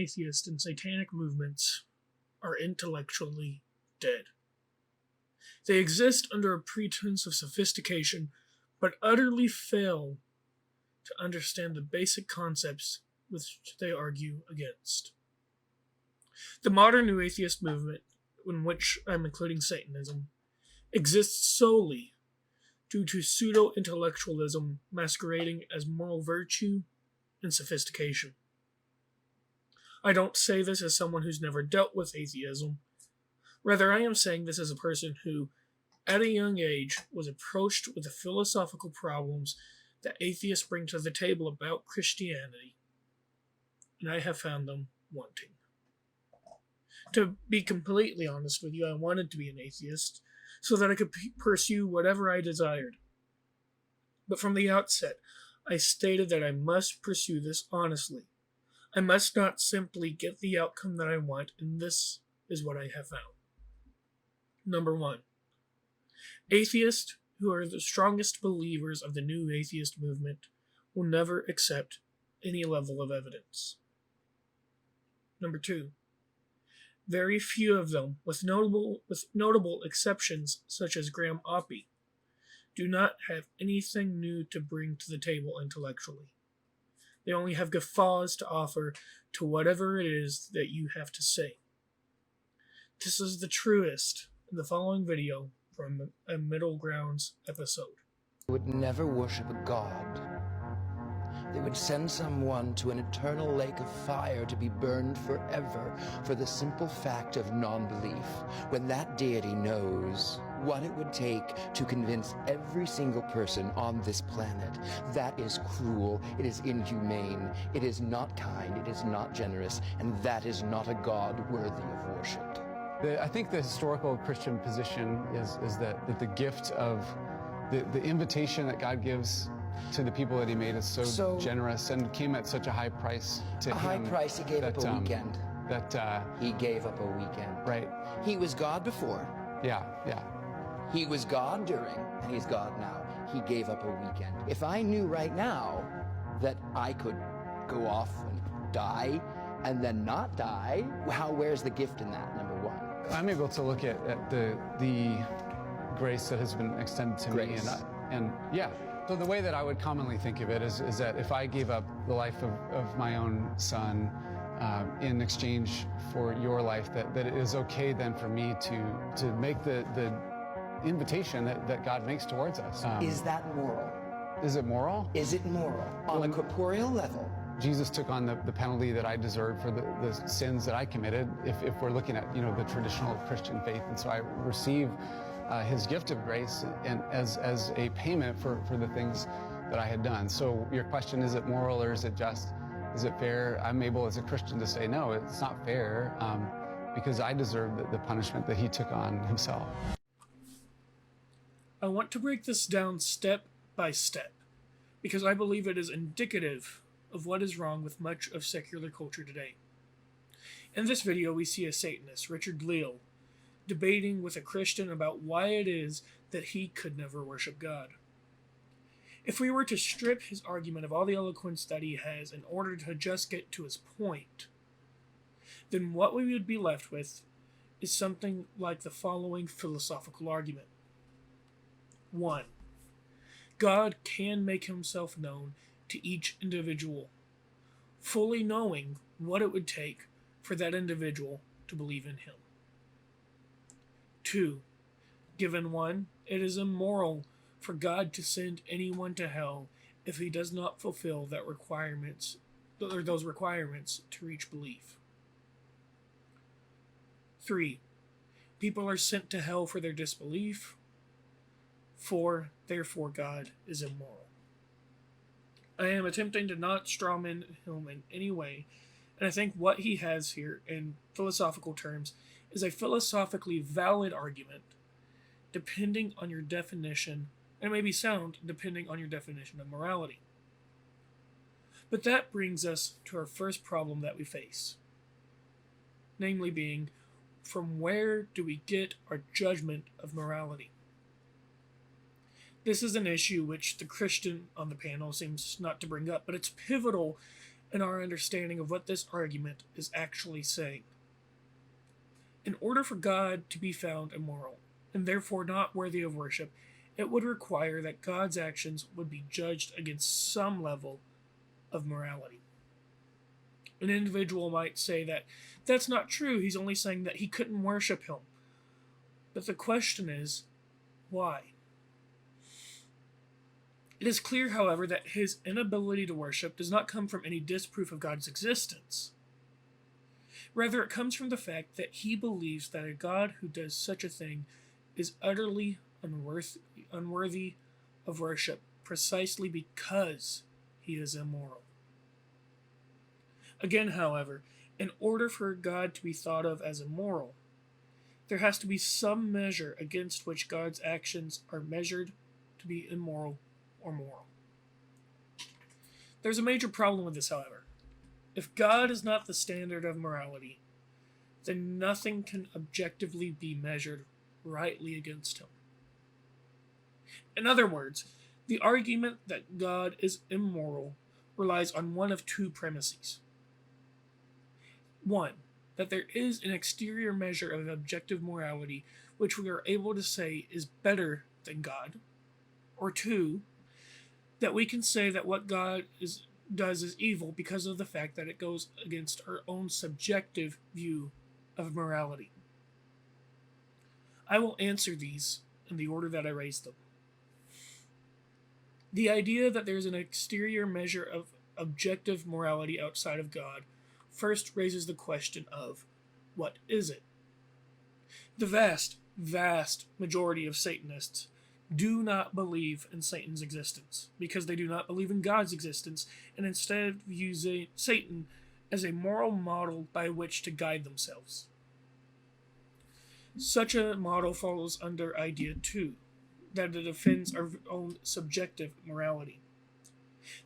atheists and satanic movements are intellectually dead. They exist under a pretense of sophistication, but utterly fail to understand the basic concepts which they argue against. The modern New Atheist movement, in which I'm including Satanism, exists solely due to pseudo-intellectualism masquerading as moral virtue and sophistication. I don't say this as someone who's never dealt with atheism. Rather, I am saying this as a person who, at a young age, was approached with the philosophical problems that atheists bring to the table about Christianity, and I have found them wanting. To be completely honest with you, I wanted to be an atheist so that I could pursue whatever I desired. But from the outset, I stated that I must pursue this honestly. I must not simply get the outcome that I want, and this is what I have found. Number 1. Atheists who are the strongest believers of the new atheist movement will never accept any level of evidence. Number 2. Very few of them, with notable exceptions such as Graham Oppy, do not have anything new to bring to the table intellectually. They only have guffaws to offer to whatever it is that you have to say. This is the truest in the following video from a Middle Grounds episode. They would never worship a god. They would send someone to an eternal lake of fire to be burned forever for the simple fact of non-belief, when that deity knows what it would take to convince every single person on this planet. That is cruel, it is inhumane, it is not kind, it is not generous, and that is not a God worthy of worship. I think the historical Christian position is that the gift of the invitation that God gives to the people that he made is so generous and came at such a high price to him. A high price. He gave up a weekend. He gave up a weekend. Right. He was God before. Yeah. He was God during, and he's God now. He gave up a weekend. If I knew right now that I could go off and die and then not die, where's the gift in that, number one? I'm able to look at the grace that has been extended to me, and yeah. So the way that I would commonly think of it is that if I gave up the life of my own son in exchange for your life, that it is okay then for me to make the invitation that God makes towards us. Is that moral? Is it moral? Is it moral? On a corporeal level? Jesus took on the penalty that I deserved for the sins that I committed, if we're looking at the traditional Christian faith. And so I receive his gift of grace and as a payment for the things that I had done. So your question, is it moral or is it just? Is it fair? I'm able as a Christian to say, no, it's not fair, because I deserve the punishment that he took on himself. I want to break this down step by step, because I believe it is indicative of what is wrong with much of secular culture today. In this video, we see a Satanist, Richard Leal, debating with a Christian about why it is that he could never worship God. If we were to strip his argument of all the eloquence that he has in order to just get to his point, then what we would be left with is something like the following philosophical argument. 1. God can make himself known to each individual, fully knowing what it would take for that individual to believe in him. 2. Given 1, it is immoral for God to send anyone to hell if he does not fulfill those requirements to reach belief. 3. People are sent to hell for their disbelief. 4. Therefore God is immoral. I am attempting to not strawman him in any way, and I think what he has here in philosophical terms is a philosophically valid argument, depending on your definition, and it may be sound depending on your definition of morality. But that brings us to our first problem that we face, namely being, from where do we get our judgment of morality? This is an issue which the Christian on the panel seems not to bring up, but it's pivotal in our understanding of what this argument is actually saying. In order for God to be found immoral, and therefore not worthy of worship, it would require that God's actions would be judged against some level of morality. An individual might say that that's not true, he's only saying that he couldn't worship him. But the question is, why? It is clear, however, that his inability to worship does not come from any disproof of God's existence. Rather, it comes from the fact that he believes that a God who does such a thing is utterly unworthy of worship precisely because he is immoral. Again, however, in order for God to be thought of as immoral, there has to be some measure against which God's actions are measured to be immoral or moral. There's a major problem with this, however. If God is not the standard of morality, then nothing can objectively be measured rightly against him. In other words, the argument that God is immoral relies on one of two premises. One, that there is an exterior measure of objective morality which we are able to say is better than God. Or two, that we can say that what God does is evil because of the fact that it goes against our own subjective view of morality. I will answer these in the order that I raised them. The idea that there is an exterior measure of objective morality outside of God first raises the question of, what is it? The vast majority of Satanists do not believe in Satan's existence because they do not believe in God's existence and instead view Satan as a moral model by which to guide themselves. Such a model falls under idea 2, that it offends our own subjective morality.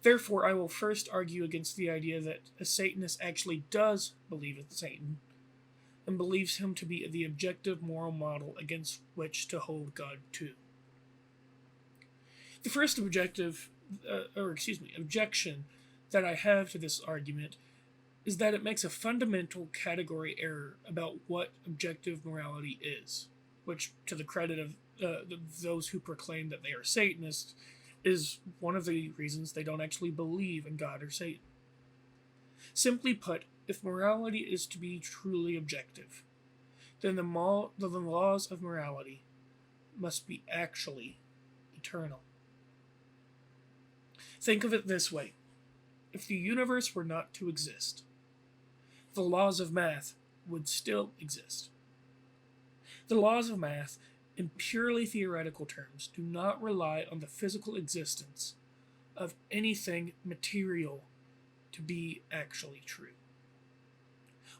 Therefore, I will first argue against the idea that a Satanist actually does believe in Satan and believes him to be the objective moral model against which to hold God to. The first objection that I have to this argument is that it makes a fundamental category error about what objective morality is, which, to the credit of those who proclaim that they are Satanists, is one of the reasons they don't actually believe in God or Satan. Simply put, if morality is to be truly objective, then the laws of morality must be actually eternal. Think of it this way. If the universe were not to exist, the laws of math would still exist. The laws of math, in purely theoretical terms, do not rely on the physical existence of anything material to be actually true.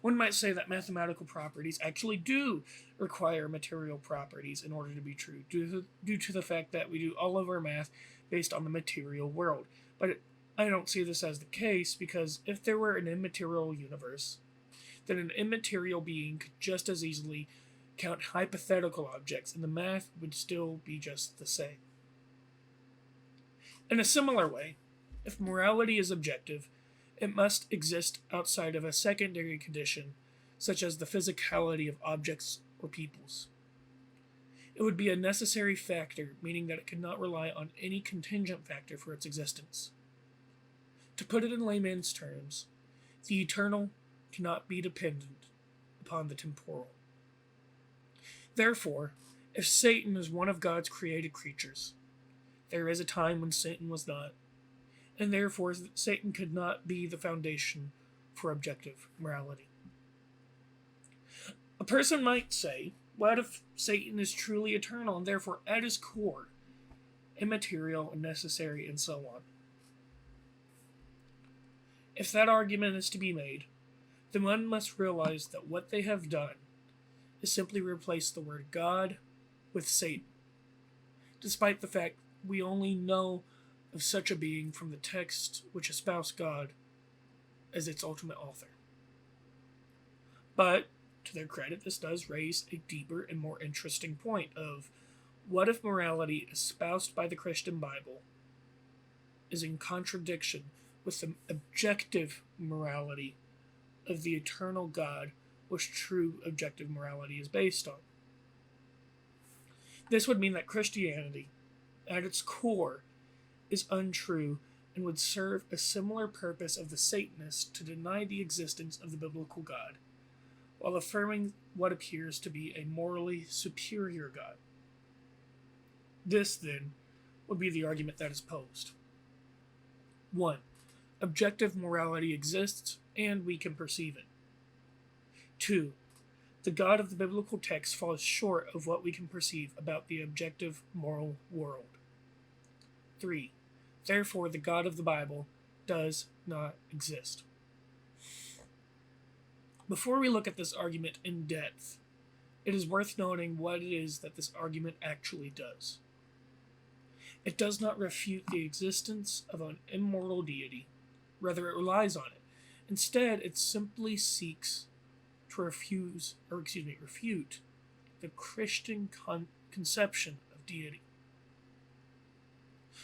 One might say that mathematical properties actually do require material properties in order to be true, due to the fact that we do all of our math based on the material world. But I don't see this as the case, because if there were an immaterial universe, then an immaterial being could just as easily count hypothetical objects, and the math would still be just the same. In a similar way, if morality is objective, it must exist outside of a secondary condition, such as the physicality of objects or peoples. It would be a necessary factor, meaning that it could not rely on any contingent factor for its existence. To put it in layman's terms, the eternal cannot be dependent upon the temporal. Therefore, if Satan is one of God's created creatures, there is a time when Satan was not, and therefore Satan could not be the foundation for objective morality. A person might say, what if Satan is truly eternal and therefore at his core immaterial and necessary and so on? If that argument is to be made, then one must realize that what they have done is simply replace the word God with Satan, despite the fact we only know of such a being from the text which espouse God as its ultimate author. But, to their credit, this does raise a deeper and more interesting point of, what if morality espoused by the Christian Bible is in contradiction with the objective morality of the eternal God, which true objective morality is based on. This would mean that Christianity, at its core, is untrue and would serve a similar purpose of the Satanists to deny the existence of the biblical God, while affirming what appears to be a morally superior God. This, then, would be the argument that is posed. 1. Objective morality exists, and we can perceive it. 2. The God of the biblical text falls short of what we can perceive about the objective moral world. 3. Therefore, the God of the Bible does not exist. Before we look at this argument in depth, it is worth noting what it is that this argument actually does. It does not refute the existence of an immortal deity, rather it relies on it. Instead, it simply seeks to refute the Christian conception of deity.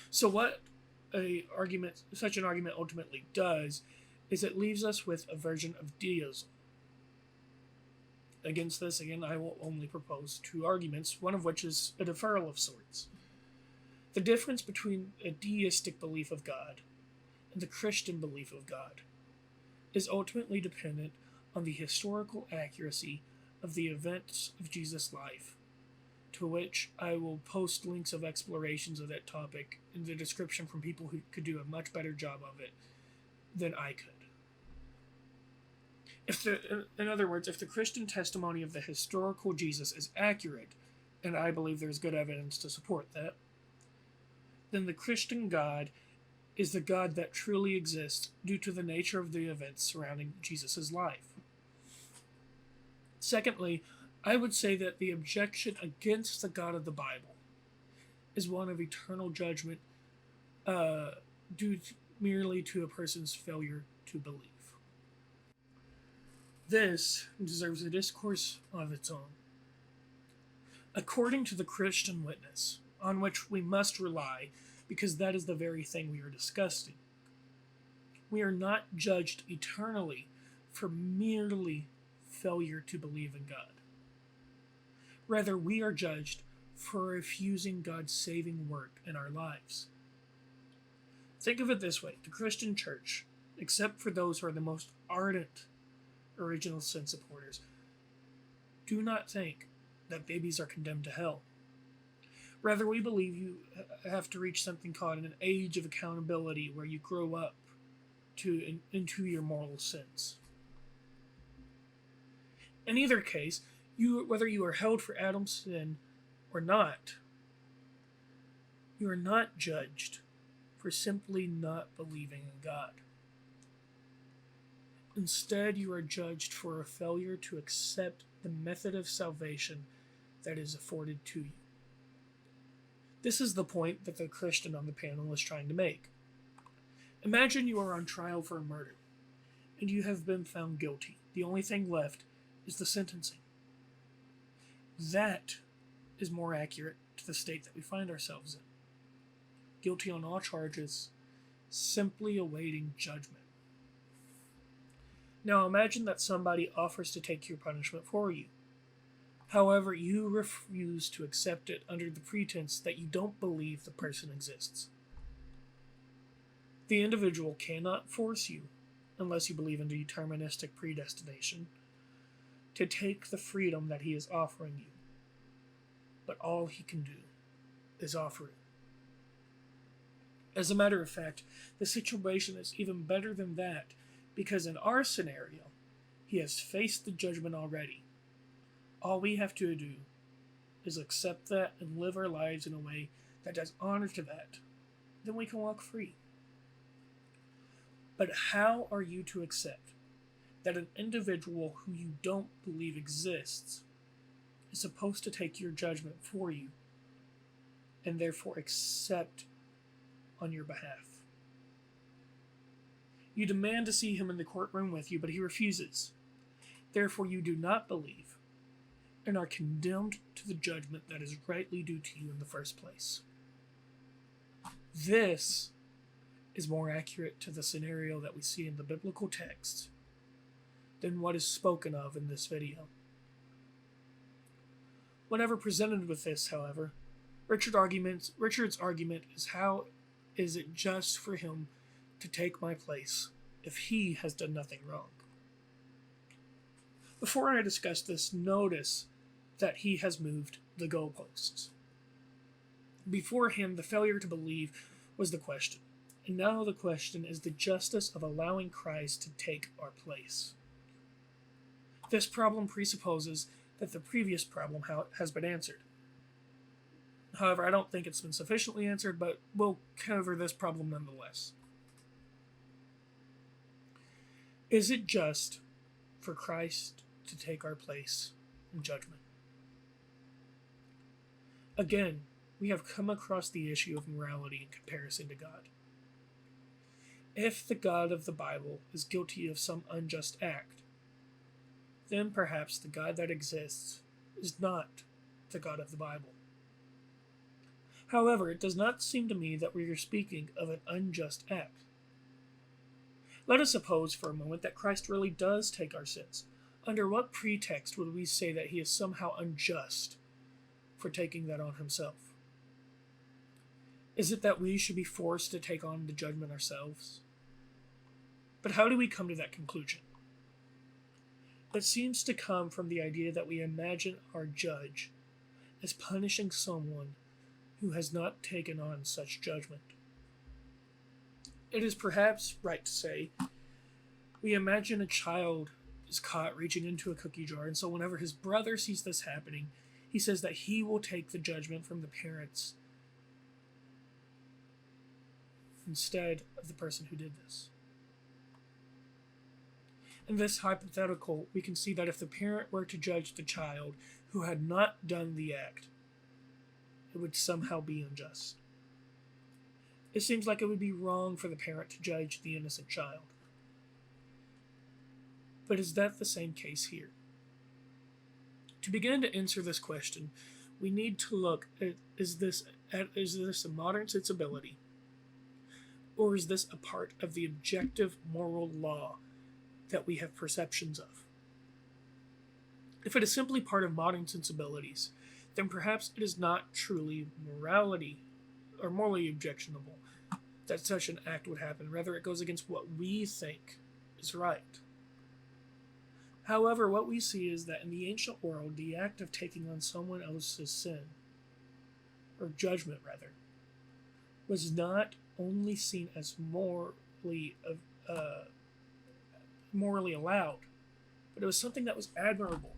So what such an argument ultimately does is it leaves us with a version of deism. Against this, again, I will only propose two arguments, one of which is a deferral of sorts. The difference between a deistic belief of God and the Christian belief of God is ultimately dependent on the historical accuracy of the events of Jesus' life, to which I will post links of explorations of that topic in the description from people who could do a much better job of it than I could. In other words, if the Christian testimony of the historical Jesus is accurate, and I believe there's good evidence to support that, then the Christian God is the God that truly exists due to the nature of the events surrounding Jesus' life. Secondly, I would say that the objection against the God of the Bible is one of eternal judgment merely to a person's failure to believe. This deserves a discourse of its own. According to the Christian witness, on which we must rely because that is the very thing we are discussing, we are not judged eternally for merely failure to believe in God. Rather, we are judged for refusing God's saving work in our lives. Think of it this way: the Christian church, except for those who are the most ardent original sin supporters, do not think that babies are condemned to hell. Rather, we believe you have to reach something called an age of accountability, where you grow up into your mortal sins. In either case, whether you are held for Adam's sin or not, you are not judged for simply not believing in God. Instead, you are judged for a failure to accept the method of salvation that is afforded to you. This is the point that the Christian on the panel is trying to make. Imagine you are on trial for a murder, and you have been found guilty. The only thing left is the sentencing. That is more accurate to the state that we find ourselves in. Guilty on all charges, simply awaiting judgment. Now imagine that somebody offers to take your punishment for you. However, you refuse to accept it under the pretense that you don't believe the person exists. The individual cannot force you, unless you believe in deterministic predestination, to take the freedom that he is offering you. But all he can do is offer it. As a matter of fact, the situation is even better than that, because in our scenario, he has faced the judgment already. All we have to do is accept that and live our lives in a way that does honor to that. Then we can walk free. But how are you to accept that an individual who you don't believe exists is supposed to take your judgment for you and therefore accept on your behalf? You demand to see him in the courtroom with you, but he refuses. Therefore, you do not believe and are condemned to the judgment that is rightly due to you in the first place. This is more accurate to the scenario that we see in the biblical text than what is spoken of in this video. Whenever presented with this, however, Richard's argument is how is it just for him to take my place if he has done nothing wrong? Before I discuss this, notice that he has moved the goalposts. Beforehand, the failure to believe was the question, and now the question is the justice of allowing Christ to take our place. This problem presupposes that the previous problem has been answered. However, I don't think it's been sufficiently answered, but we'll cover this problem nonetheless. Is it just for Christ to take our place in judgment? Again, we have come across the issue of morality in comparison to God. If the God of the Bible is guilty of some unjust act, then perhaps the God that exists is not the God of the Bible. However, it does not seem to me that we are speaking of an unjust act. Let us suppose for a moment that Christ really does take our sins. Under what pretext would we say that he is somehow unjust for taking that on himself? Is it that we should be forced to take on the judgment ourselves? But how do we come to that conclusion? It seems to come from the idea that we imagine our judge as punishing someone who has not taken on such judgment. It is perhaps right to say we imagine a child is caught reaching into a cookie jar, and so whenever his brother sees this happening, he says that he will take the judgment from the parents instead of the person who did this. In this hypothetical, we can see that if the parent were to judge the child who had not done the act, it would somehow be unjust. It seems like it would be wrong for the parent to judge the innocent child. But is that the same case here? To begin to answer this question, we need to look at is this a modern sensibility, or is this a part of the objective moral law that we have perceptions of? If it is simply part of modern sensibilities, then perhaps it is not truly morality or morally objectionable that such an act would happen. Rather, it goes against what we think is right. However, what we see is that in the ancient world, the act of taking on someone else's sin, or judgment rather, was not only seen as morally allowed, but it was something that was admirable.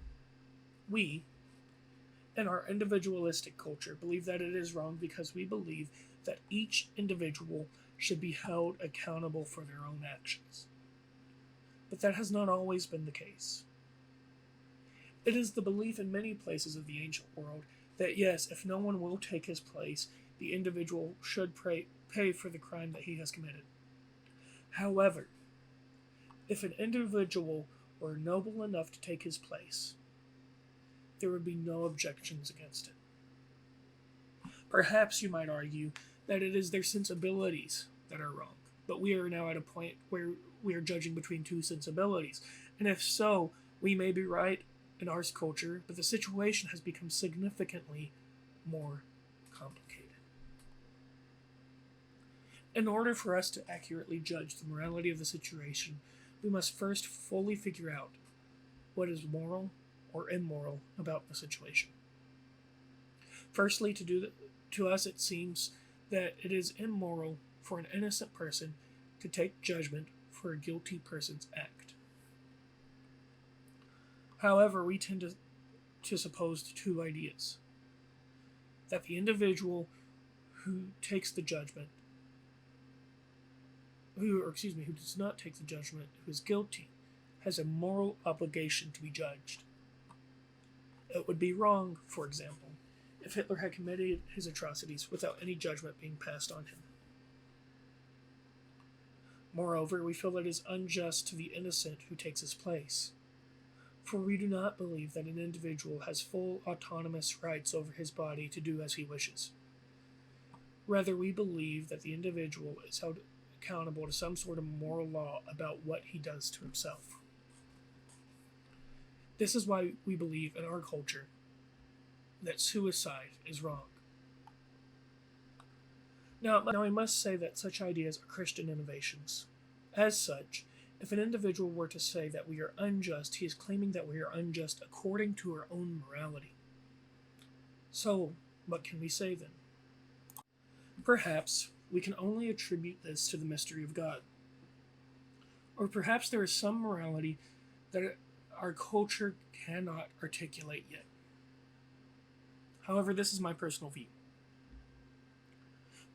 We, in our individualistic culture, believe that it is wrong because we believe that each individual should be held accountable for their own actions. But that has not always been the case. It is the belief in many places of the ancient world that yes, if no one will take his place, the individual should pay for the crime that he has committed. However, if an individual were noble enough to take his place, there would be no objections against it. Perhaps you might argue that it is their sensibilities that are wrong, but we are now at a point where we are judging between two sensibilities, and if so, we may be right in our culture, but the situation has become significantly more complicated. In order for us to accurately judge the morality of the situation, we must first fully figure out what is moral or immoral about the situation. Firstly, to us it seems that it is immoral for an innocent person to take judgment for a guilty person's act. However, we tend to suppose two ideas: that the individual who takes the judgment, who does not take the judgment, who is guilty, has a moral obligation to be judged. It would be wrong, for example, if Hitler had committed his atrocities without any judgment being passed on him. Moreover, we feel that it is unjust to the innocent who takes his place, for we do not believe that an individual has full autonomous rights over his body to do as he wishes. Rather, we believe that the individual is held accountable to some sort of moral law about what he does to himself. This is why we believe in our culture that suicide is wrong. Now I must say that such ideas are Christian innovations. As such, if an individual were to say that we are unjust, he is claiming that we are unjust according to our own morality. So, what can we say then? Perhaps we can only attribute this to the mystery of God. Or perhaps there is some morality that our culture cannot articulate yet. However, this is my personal view.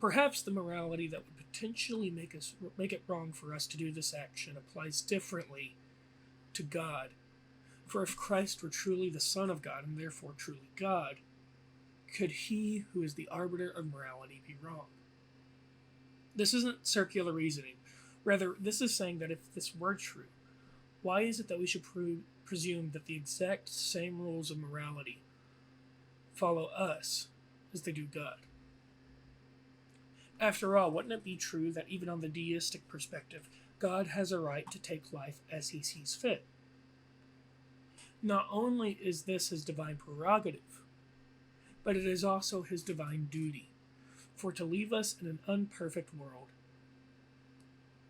Perhaps the morality that would potentially make it wrong for us to do this action applies differently to God. For if Christ were truly the Son of God, and therefore truly God, could he who is the arbiter of morality be wrong? This isn't circular reasoning. Rather, this is saying that if this were true, why is it that we should presume that the exact same rules of morality follow us as they do God? After all, wouldn't it be true that even on the deistic perspective, God has a right to take life as he sees fit? Not only is this his divine prerogative, but it is also his divine duty, for to leave us in an unperfect world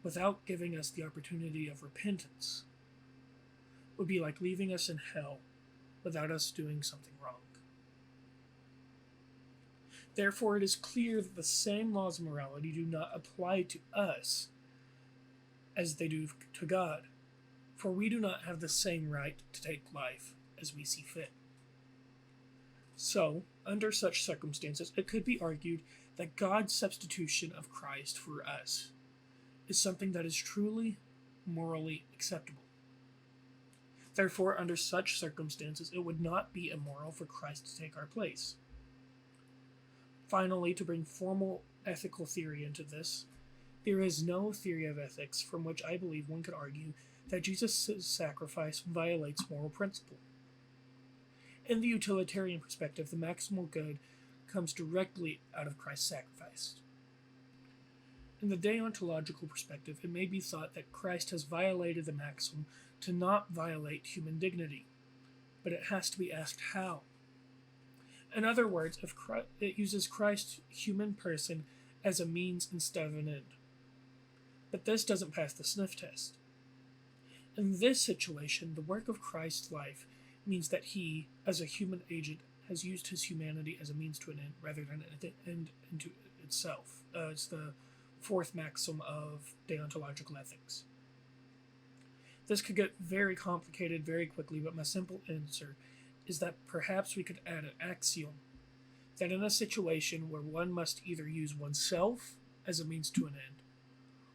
without giving us the opportunity of repentance would be like leaving us in hell without us doing something wrong. Therefore, it is clear that the same laws of morality do not apply to us as they do to God, for we do not have the same right to take life as we see fit. So, under such circumstances, it could be argued that God's substitution of Christ for us is something that is truly morally acceptable. Therefore, under such circumstances, it would not be immoral for Christ to take our place. Finally, to bring formal ethical theory into this, there is no theory of ethics from which I believe one could argue that Jesus' sacrifice violates moral principle. In the utilitarian perspective, the maximal good comes directly out of Christ's sacrifice. In the deontological perspective, it may be thought that Christ has violated the maxim to not violate human dignity, but it has to be asked how. In other words, if it uses Christ's human person as a means instead of an end. But this doesn't pass the sniff test. In this situation, the work of Christ's life means that he, as a human agent, has used his humanity as a means to an end rather than an end into itself. It's the fourth maxim of deontological ethics. This could get very complicated very quickly, but my simple answer is that perhaps we could add an axiom that in a situation where one must either use oneself as a means to an end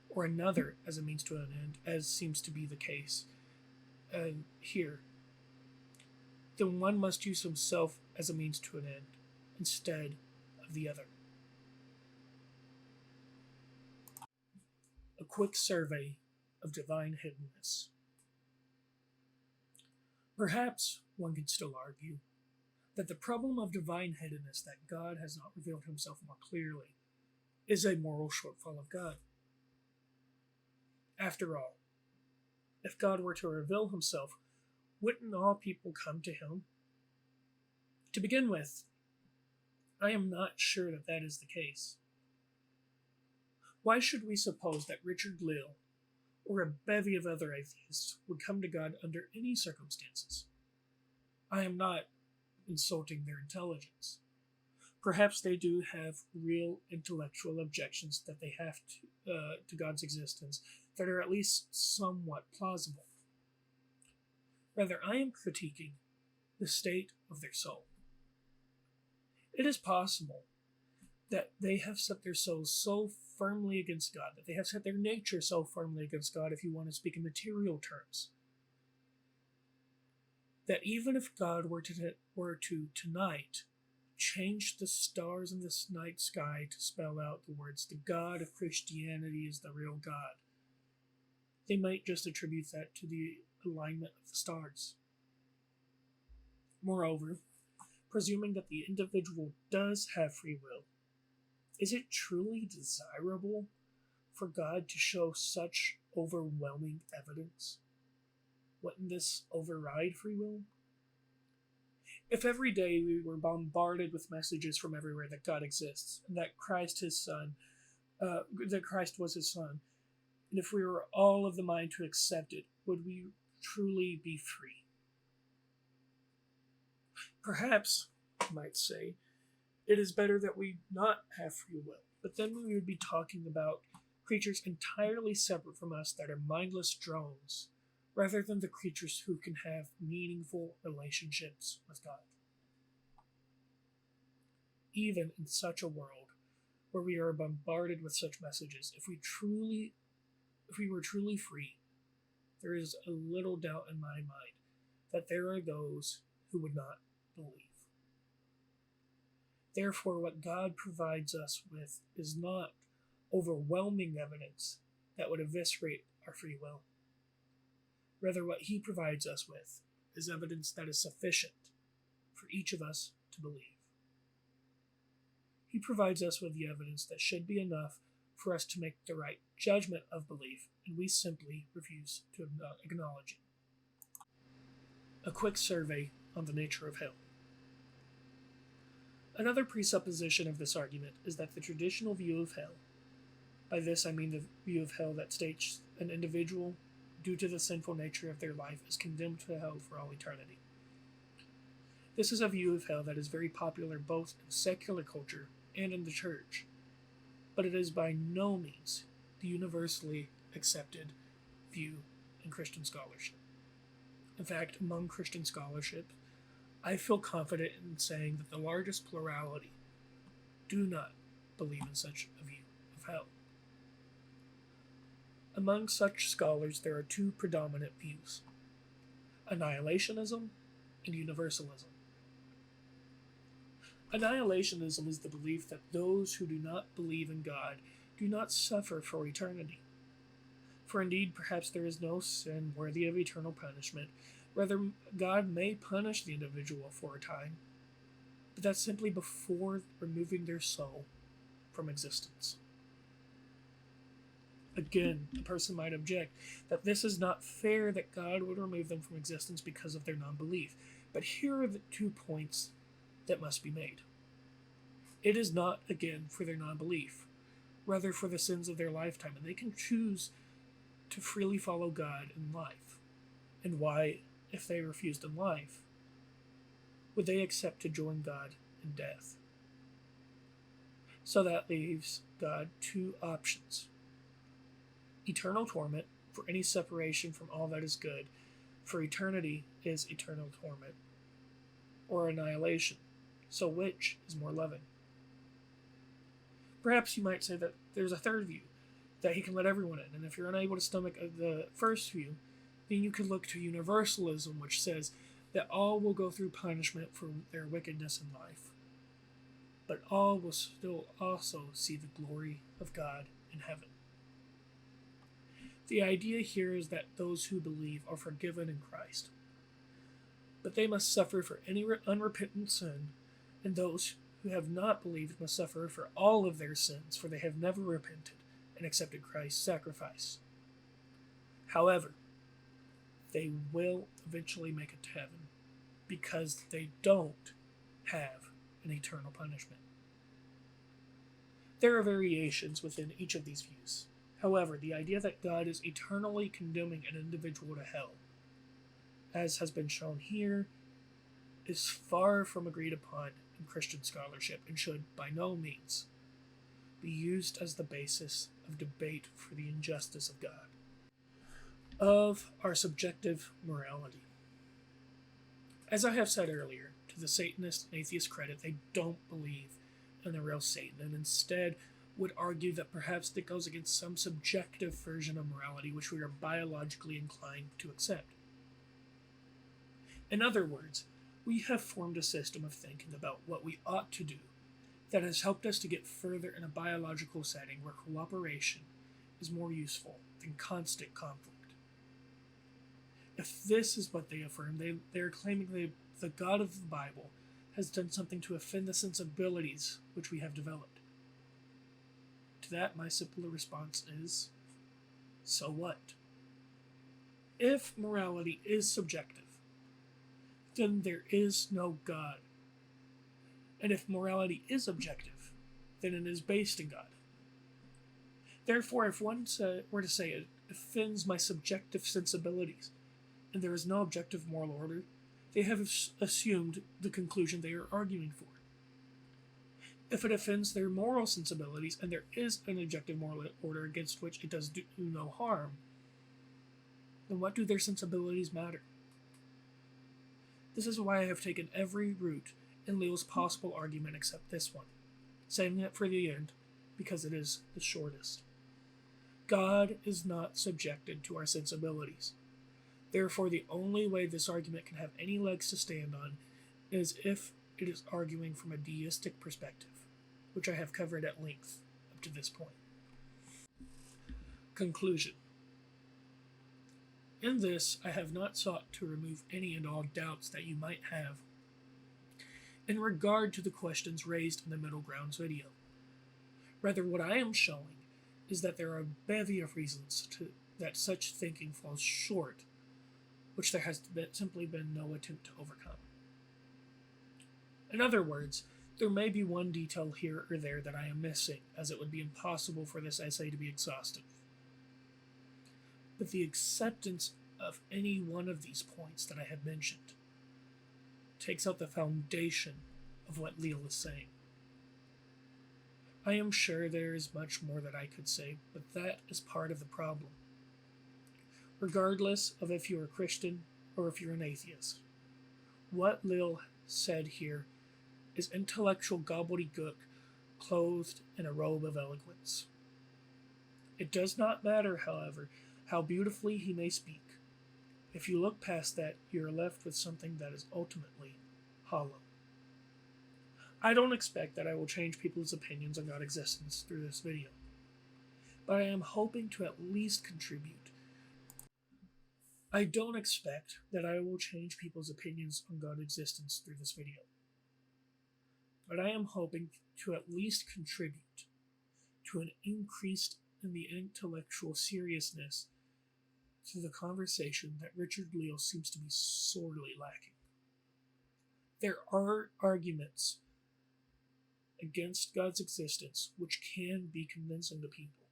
or another as a means to an end, as seems to be the case here, then one must use himself as a means to an end instead of the other. A quick survey of divine hiddenness. Perhaps one could still argue that the problem of divine hiddenness, that God has not revealed himself more clearly, is a moral shortfall of God. After all, if God were to reveal himself, wouldn't all people come to him? To begin with, I am not sure that that is the case. Why should we suppose that Richard Leal or a bevy of other atheists would come to God under any circumstances? I am not insulting their intelligence. Perhaps they do have real intellectual objections that they have to God's existence that are at least somewhat plausible. Rather, I am critiquing the state of their soul. It is possible that they have set their souls so firmly against God, that they have set their nature so firmly against God, if you want to speak in material terms, that even if God were to tonight change the stars in this night sky to spell out the words, "The God of Christianity is the real God," they might just attribute that to the alignment of the stars. Moreover, presuming that the individual does have free will, is it truly desirable for God to show such overwhelming evidence? Wouldn't this override free will? If every day we were bombarded with messages from everywhere that God exists, and that Christ was his son, and if we were all of the mind to accept it, would we truly be free? Perhaps, you might say, it is better that we not have free will, but then we would be talking about creatures entirely separate from us that are mindless drones, rather than the creatures who can have meaningful relationships with God. Even in such a world where we are bombarded with such messages, if we were truly free, there is a little doubt in my mind that there are those who would not believe. Therefore, what God provides us with is not overwhelming evidence that would eviscerate our free will. Rather, what he provides us with is evidence that is sufficient for each of us to believe. He provides us with the evidence that should be enough for us to make the right judgment of belief, and we simply refuse to acknowledge it. A quick survey on the nature of hell. Another presupposition of this argument is that the traditional view of hell, by this I mean the view of hell that states an individual, due to the sinful nature of their life, is condemned to hell for all eternity. This is a view of hell that is very popular both in secular culture and in the church, but it is by no means the universally accepted view in Christian scholarship. In fact, among Christian scholarship, I feel confident in saying that the largest plurality do not believe in such a view of hell. Among such scholars, there are two predominant views: annihilationism and universalism. Annihilationism is the belief that those who do not believe in God do not suffer for eternity. For indeed, perhaps there is no sin worthy of eternal punishment. Rather, God may punish the individual for a time, but that's simply before removing their soul from existence. Again, a person might object that this is not fair that God would remove them from existence because of their non-belief. But here are the 2 points that must be made. It is not, again, for their non-belief, rather for the sins of their lifetime, and they can choose to freely follow God in life. And why, if they refused in life, would they accept to join God in death? So that leaves God 2 options: eternal torment for any separation from all that is good, for eternity is eternal torment, or annihilation. So which is more loving? Perhaps you might say that there's a third view, that he can let everyone in, and if you're unable to stomach the first view, then you could look to universalism, which says that all will go through punishment for their wickedness in life, but all will still also see the glory of God in heaven. The idea here is that those who believe are forgiven in Christ, but they must suffer for any unrepentant sin, and those who have not believed must suffer for all of their sins, for they have never repented and accepted Christ's sacrifice. However, they will eventually make it to heaven because they don't have an eternal punishment. There are variations within each of these views. However, the idea that God is eternally condemning an individual to hell, as has been shown here, is far from agreed upon in Christian scholarship and should, by no means, be used as the basis of debate for the injustice of God. Of our subjective morality. As I have said earlier, to the Satanist and atheist credit, they don't believe in the real Satan, and instead would argue that perhaps that goes against some subjective version of morality which we are biologically inclined to accept. In other words, we have formed a system of thinking about what we ought to do that has helped us to get further in a biological setting where cooperation is more useful than constant conflict. If this is what they affirm, they are claiming the God of the Bible has done something to offend the sensibilities which we have developed. To that, my simple response is, so what? If morality is subjective, then there is no God. And if morality is objective, then it is based in God. Therefore, if one were to say it offends my subjective sensibilities, and there is no objective moral order, they have assumed the conclusion they are arguing for. If it offends their moral sensibilities, and there is an objective moral order against which it does do no harm, then what do their sensibilities matter? This is why I have taken every route in Leal's possible argument except this one, saving it for the end because it is the shortest. God is not subjected to our sensibilities. Therefore, the only way this argument can have any legs to stand on is if it is arguing from a deistic perspective, which I have covered at length up to this point. Conclusion. In this, I have not sought to remove any and all doubts that you might have in regard to the questions raised in the Middle Grounds video. Rather, what I am showing is that there are a bevy of reasons that such thinking falls short, which there has simply been no attempt to overcome. In other words, there may be one detail here or there that I am missing, as it would be impossible for this essay to be exhaustive. But the acceptance of any one of these points that I have mentioned takes out the foundation of what Leal is saying. I am sure there is much more that I could say, but that is part of the problem. Regardless of if you're a Christian or if you're an atheist, what Leal said here is intellectual gobbledygook clothed in a robe of eloquence. It does not matter, however, how beautifully he may speak. If you look past that, you are left with something that is ultimately hollow. I don't expect that I will change people's opinions on God's existence through this video, but I am hoping to at least contribute. I don't expect that I will change people's opinions on God's existence through this video, but I am hoping to at least contribute to an increase in the intellectual seriousness to the conversation that Richard Leal seems to be sorely lacking. There are arguments against God's existence which can be convincing to people.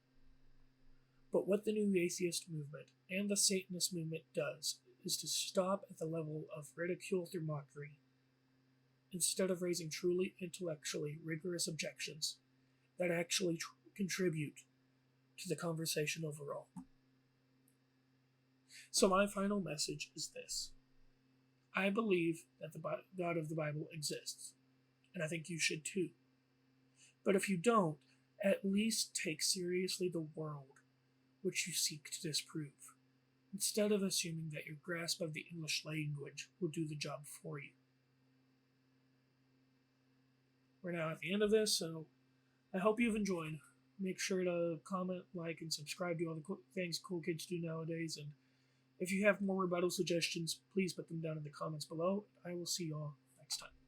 But what the New Atheist movement and the Satanist movement does is to stop at the level of ridicule through mockery, instead of raising truly intellectually rigorous objections that actually contribute to the conversation overall. So my final message is this. I believe that the God of the Bible exists, and I think you should too. But if you don't, at least take seriously the world which you seek to disprove, instead of assuming that your grasp of the English language will do the job for you. We're now at the end of this, so I hope you've enjoyed. Make sure to comment, like, and subscribe to all the things cool kids do nowadays. And if you have more rebuttal suggestions, please put them down in the comments below. I will see you all next time.